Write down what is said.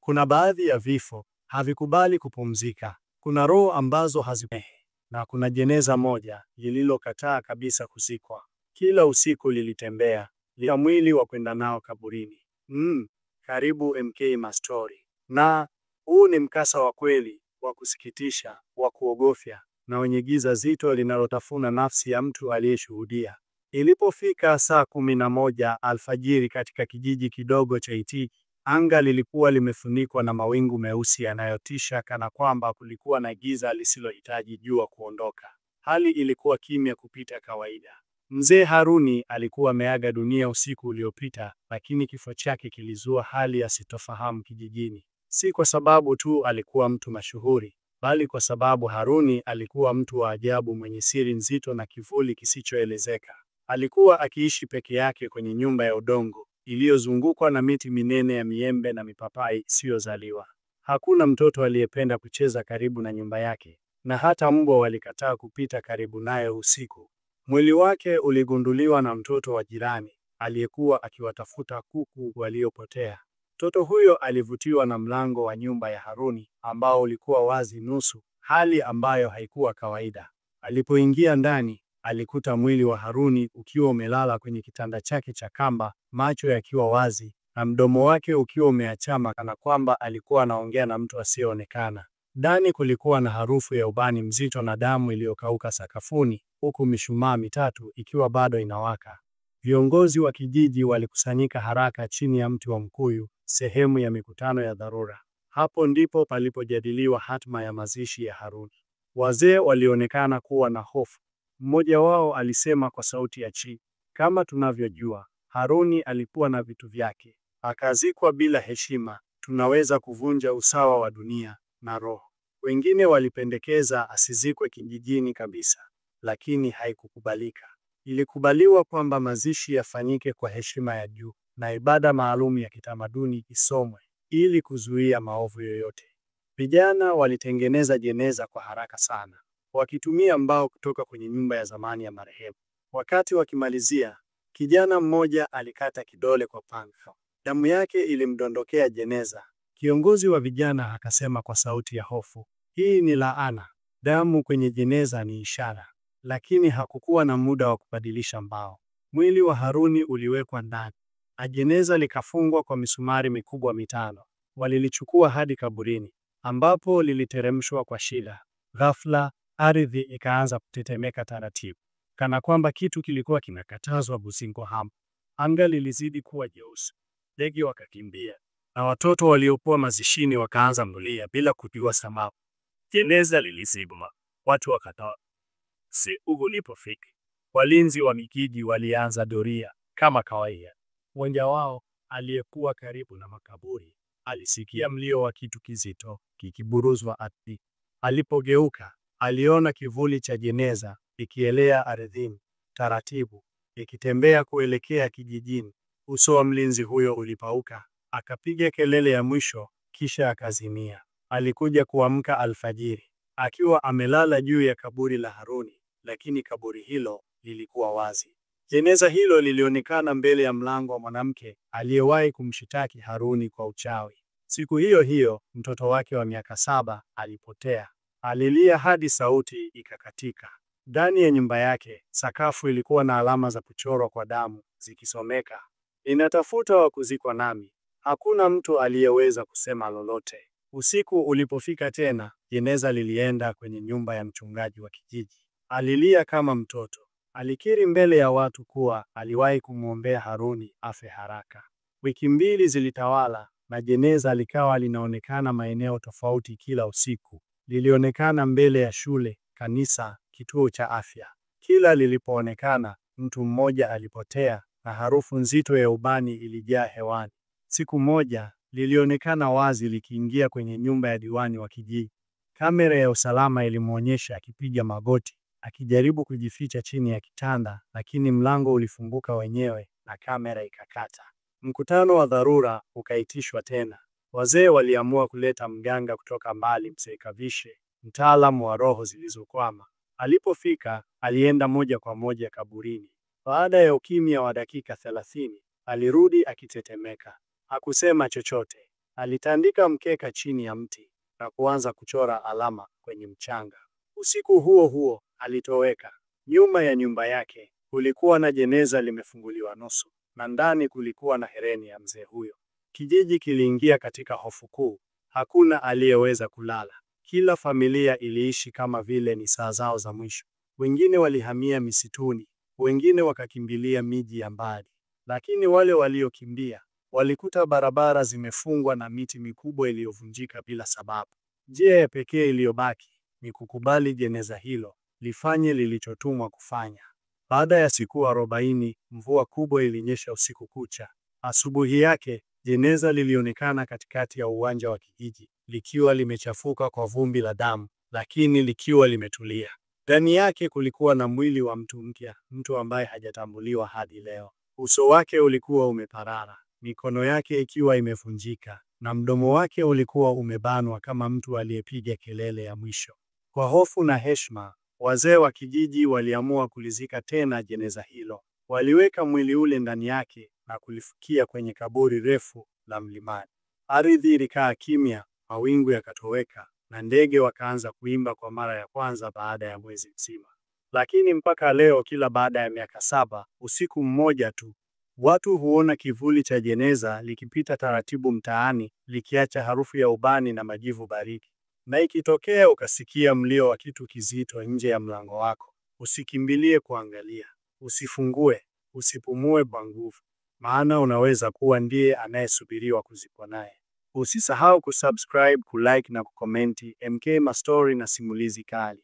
Kuna baadhi ya vifo havikubali kupumzika. Kuna roho ambazo hazimehe, na kuna jeneza moja lililokataa kabisa kuzikwa. Kila usiku lilitembea, lila mwili wa kwenda nao kaburini. Karibu MK Mastori. Na huu ni mkasa wa kweli, wa kusikitisha, wa kuogofya, na wenye giza zito linalotafuna nafsi ya mtu aliyeshuhudia. Ilipofika saa 11 alfajiri katika kijiji kidogo cha Itigi, anga lilikuwa limefunikwa na mawingu meusi yanayotisha, kana kwamba kulikuwa na giza lisilohitaji jua kuondoka. Hali ilikuwa kimya kupita kawaida. Mzee Haruni alikuwa ameaga dunia usiku uliopita, lakini kifo chake kilizua hali ya sitofahamu kijijini. Si kwa sababu tu alikuwa mtu mashuhuri, bali kwa sababu Haruni alikuwa mtu wa ajabu, mwenye siri nzito na kivuli kisichoelezeka. Alikuwa akiishi peke yake kwenye nyumba ya udongo iliyozungukwa na miti minene ya miembe na mipapai isiyozaliwa. Hakuna mtoto aliyependa kucheza karibu na nyumba yake, na hata mbwa walikataa kupita karibu naye usiku. Mwili wake uligunduliwa na mtoto wa jirani aliyekuwa akiwatafuta kuku waliopotea. Mtoto huyo alivutiwa na mlango wa nyumba ya Haruni ambao ulikuwa wazi nusu, hali ambayo haikuwa kawaida. Alipoingia ndani, alikuta mwili wa Haruni ukiwa umelala kwenye kitanda chake cha kamba, macho yakiwa wazi na mdomo wake ukiwa umeachama, kana kwamba alikuwa anaongea na mtu asiyeonekana. Ndani kulikuwa na harufu ya ubani mzito na damu iliyokauka sakafuni, huku mishumaa mitatu ikiwa bado inawaka. Viongozi wa kijiji walikusanyika haraka chini ya mti wa mkuyu, sehemu ya mikutano ya dharura. Hapo ndipo palipojadiliwa hatma ya mazishi ya Haruni. Wazee walionekana kuwa na hofu. Mmoja wao alisema kwa sauti ya chini, "Kama tunavyojua, Haruni alikuwa na vitu vyake, akazikwa bila heshima. Tunaweza kuvunja usawa wa dunia na roho." Wengine walipendekeza asizikwe kijijini kabisa, lakini haikukubalika. Ilikubaliwa kwamba mazishi yafanyike kwa heshima ya juu na ibada maalum ya kitamaduni isomwe ili kuzuia maovu yoyote. Vijana walitengeneza jeneza kwa haraka sana, wakitumia mbao kutoka kwenye nyumba ya zamani ya marehemu. Wakati wakimalizia, kijana mmoja alikata kidole kwa panga. Damu yake ilimdondokea jeneza. Kiongozi wa vijana akasema kwa sauti ya hofu, "Hii ni laana. Damu kwenye jeneza ni ishara." Lakini hakukuwa na muda wa kubadilisha mbao. Mwili wa Haruni uliwekwa ndani, na jeneza likafungwa kwa misumari mikubwa 5. Walilichukua hadi kaburini, ambapo liliteremshwa kwa shida. Ghafla, ardhi ikaanza kutetemeka taratibu, kana kwamba kitu kilikuwa kimekatazwa kusikwa hapo. Anga lilizidi kuwa jeusi, ndege wakakimbia, na watoto waliokuwa mazishini wakaanza kulia bila kujua sababu. Jeneza lilizibwa, watu wakatoa. Siku ilipofika, walinzi wa kijiji walianza doria kama kawaida. Mmoja wao aliyekuwa karibu na makaburi alisikia mlio wa kitu kizito kikiburuzwa ardhini. Alipogeuka, aliona kivuli cha jeneza kikielea ardhini taratibu, ikitembea kuelekea kijijini. Uso wa mlinzi huyo ulipauka, akapiga kelele ya mwisho, kisha akazimia. Alikuja kuamka alfajiri akiwa amelala juu ya kaburi la Haruni, lakini kaburi hilo lilikuwa wazi. Jeneza hilo lilionekana mbele ya mlango wa mwanamke aliyewahi kumshitaki Haruni kwa uchawi. Siku hiyo hiyo, mtoto wake wa miaka 7 alipotea. Alilia hadi sauti ikakatika. Ndani ya nyumba yake, sakafu ilikuwa na alama za kuchorwa kwa damu zikisomeka, "Ninatafuta wa kuzikwa nami." Hakuna mtu aliyeweza kusema lolote. Usiku ulipofika tena, jeneza lilienda kwenye nyumba ya mchungaji wa kijiji. Alilia kama mtoto. Alikiri mbele ya watu kuwa aliwahi kumwombea Haruni afe haraka. Wiki 2 zilitawala na jeneza likawa linaonekana maeneo tofauti kila usiku. Lilionekana mbele ya shule, kanisa, kituo cha afya. Kila lilipoonekana, mtu mmoja alipotea na harufu nzito ya ubani ilijaa hewani. Siku moja, lilionekana wazi likiingia kwenye nyumba ya diwani wa kijiji. Kamera ya usalama ilimwonyesha akipiga magoti, akijaribu kujificha chini ya kitanda, lakini mlango ulifunguka wenyewe na kamera ikakata. Mkutano wa dharura ukaitishwa tena. Wazee waliamua kuleta mganga kutoka mbali, Mzee Kavishe, mtaalamu wa roho zilizokwama. Alipofika, alienda moja kwa moja kaburini. Baada ya ukimya wa dakika 30, alirudi akitetemeka. Hakusema chochote. Alitandika mkeka chini ya mti na kuanza kuchora alama kwenye mchanga. Usiku huo huo alitoweka. Nyuma ya nyumba yake kulikuwa na jeneza limefunguliwa nusu, na ndani kulikuwa na hereni ya mzee huyo. Kijiji kiliingia katika hofu kuu. Hakuna aliyeweza kulala. Kila familia iliishi kama vile ni saa zao za mwisho. Wengine walihamia misituni, wengine wakakimbilia miji ya mbali. Lakini wale waliokimbia walikuta barabara zimefungwa na miti mikubwa iliyovunjika bila sababu. Njia ya pekee iliyobaki ni kukubali jeneza hilo lifanye lilichotumwa kufanya. Baada ya siku 40, mvua kubwa ilinyesha usiku kucha. Asubuhi yake, jeneza lilionekana katikati ya uwanja wa kijiji, likiwa limechafuka kwa vumbi la damu, lakini likiwa limetulia. Ndani yake kulikuwa na mwili wa mtu mpya, mtu ambaye hajatambuliwa hadi leo. Uso wake ulikuwa umeparara, mikono yake ikiwa imevunjika, na mdomo wake ulikuwa umebanwa kama mtu aliyepiga kelele ya mwisho. Kwa hofu na heshima, wazee wa kijiji waliamua kulizika tena jeneza hilo. Waliweka mwili ule ndani yake na kulifukia kwenye kaburi refu la mlimani. Ardhi ilikaa kimya, mawingu yakatoweka, na ndege wakaanza kuimba kwa mara ya kwanza baada ya mwezi mzima. Lakini mpaka leo, kila baada ya miaka 7, usiku mmoja tu, watu huona kivuli cha jeneza likipita taratibu mtaani, likiacha harufu ya ubani na majivu baridi. Na ikitokea ukasikia mlio wa kitu kizito nje ya mlango wako, usikimbilie kuangalia, usifungue, usipumue kwa nguvu, maana unaweza kuwa ndiye anayesubiriwa kuzikwa naye. Usisahau kusubscribe, kulike na kukomenti. MK Mastori na simulizi kali.